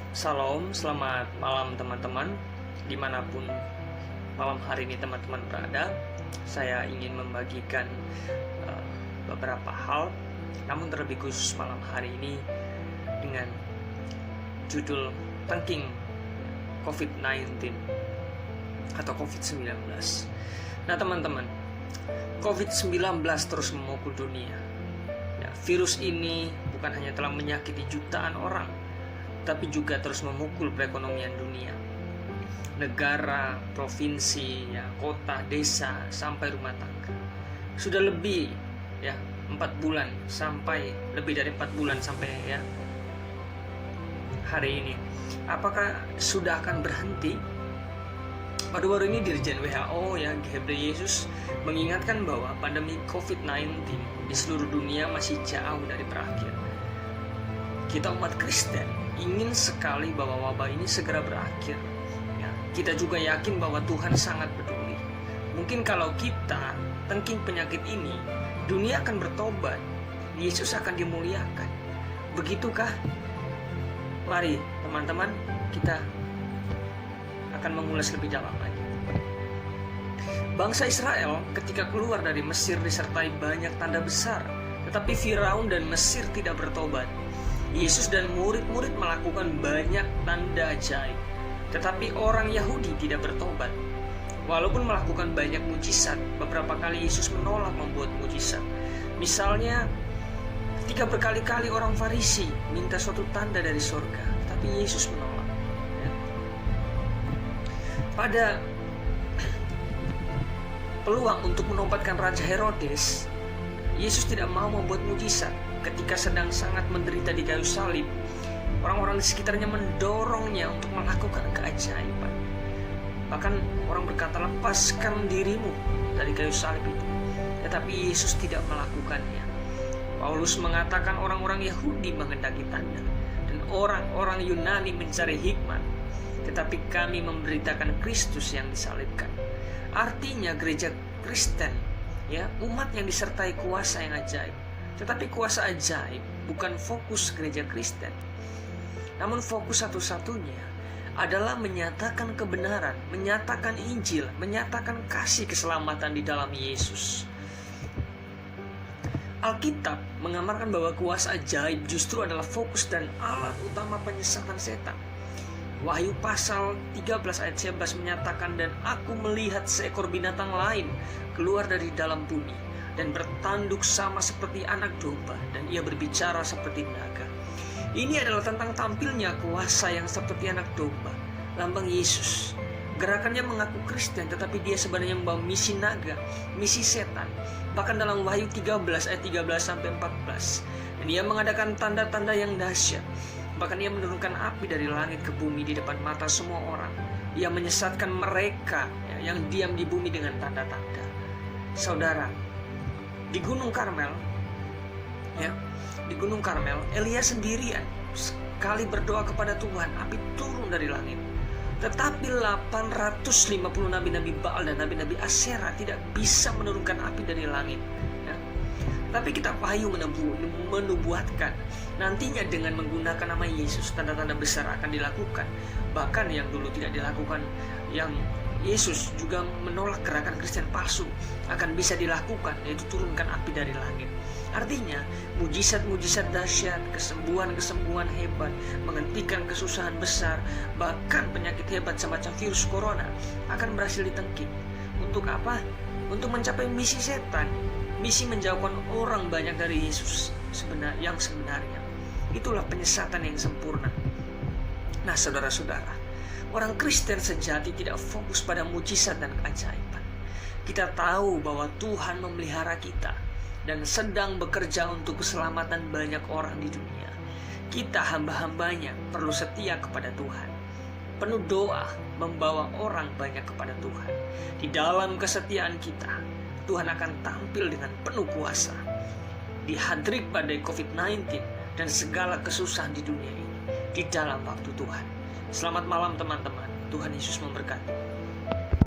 Salam, selamat malam teman-teman. Dimanapun malam hari ini teman-teman berada, saya ingin membagikan beberapa hal. Namun terlebih khusus malam hari ini dengan judul Tangking COVID-19 atau COVID-19. Nah teman-teman, COVID-19 terus memukul dunia. Ya, virus ini bukan hanya telah menyakiti jutaan orang, tapi juga terus memukul perekonomian dunia. Negara, provinsi, ya, kota, desa, sampai rumah tangga. Sudah lebih 4 bulan sampai lebih dari 4 bulan sampai hari ini. Apakah sudah akan berhenti? Baru-baru ini Dirjen WHO Ghebreyesus mengingatkan bahwa pandemi COVID-19 di seluruh dunia masih jauh dari berakhir. Kita umat Kristen ingin sekali bahwa wabah ini segera berakhir. Kita juga yakin bahwa Tuhan sangat peduli. Mungkin kalau kita tangking penyakit ini, dunia akan bertobat, Yesus akan dimuliakan. Begitukah? Mari teman-teman, kita akan mengulas lebih dalam lagi. Bangsa Israel ketika keluar dari Mesir disertai banyak tanda besar, tetapi Firaun dan Mesir tidak bertobat. Yesus dan murid-murid melakukan banyak tanda ajaib, tetapi orang Yahudi tidak bertobat. Walaupun melakukan banyak mujizat, beberapa kali Yesus menolak membuat mujizat. Misalnya, ketika berkali-kali orang Farisi minta suatu tanda dari surga, tapi Yesus menolak. Pada peluang untuk menobatkan Raja Herodes, Yesus tidak mau membuat mujizat. Ketika sedang sangat menderita di kayu salib, orang-orang di sekitarnya mendorongnya untuk melakukan keajaiban. Bahkan orang berkata, lepaskan dirimu dari kayu salib itu. Tetapi Yesus tidak melakukannya. Paulus mengatakan orang-orang Yahudi menghendaki tanda, dan orang-orang Yunani mencari hikmat, tetapi kami memberitakan Kristus yang disalibkan. Artinya gereja Kristen, umat yang disertai kuasa yang ajaib. Tetapi kuasa ajaib bukan fokus gereja Kristen. Namun fokus satu-satunya adalah menyatakan kebenaran, menyatakan Injil, menyatakan kasih keselamatan di dalam Yesus. Alkitab menggambarkan bahwa kuasa ajaib justru adalah fokus dan alat utama penyesatan setan. Wahyu pasal 13 ayat 11 menyatakan, dan aku melihat seekor binatang lain keluar dari dalam bumi dan bertanduk sama seperti anak domba, dan ia berbicara seperti naga. Ini adalah tentang tampilnya kuasa yang seperti anak domba, lambang Yesus. Gerakannya mengaku Kristen, tetapi dia sebenarnya membawa misi naga, misi setan. Bahkan dalam Wahyu 13 ayat 13-14, dan ia mengadakan tanda-tanda yang dahsyat. Bahkan ia menurunkan api dari langit ke bumi di depan mata semua orang. Ia menyesatkan mereka yang diam di bumi dengan tanda-tanda. Saudara, di Gunung Karmel, Elia sendirian sekali berdoa kepada Tuhan, api turun dari langit. Tetapi 850 nabi-nabi Baal dan nabi-nabi Asyera tidak bisa menurunkan api dari langit. Tapi kitab Wahyu menubuatkan nantinya dengan menggunakan nama Yesus, tanda-tanda besar akan dilakukan. Bahkan yang dulu tidak dilakukan, yang Yesus juga menolak gerakan Kristen palsu, akan bisa dilakukan, yaitu turunkan api dari langit. Artinya, mujizat-mujizat dahsyat, kesembuhan-kesembuhan hebat, menghentikan kesusahan besar, bahkan penyakit hebat semacam virus corona akan berhasil ditangkis. Untuk apa? Untuk mencapai misi setan, misi menjauhkan orang banyak dari Yesus yang sebenarnya. Itulah penyesatan yang sempurna. Nah, saudara-saudara, orang Kristen sejati tidak fokus pada mujizat dan keajaiban. Kita tahu bahwa Tuhan memelihara kita dan sedang bekerja untuk keselamatan banyak orang di dunia. Kita hamba-hambanya perlu setia kepada Tuhan, penuh doa membawa orang banyak kepada Tuhan. Di dalam kesetiaan kita, Tuhan akan tampil dengan penuh kuasa di hadrik badai COVID-19 dan segala kesusahan di dunia ini di dalam waktu Tuhan. Selamat malam teman-teman. Tuhan Yesus memberkati.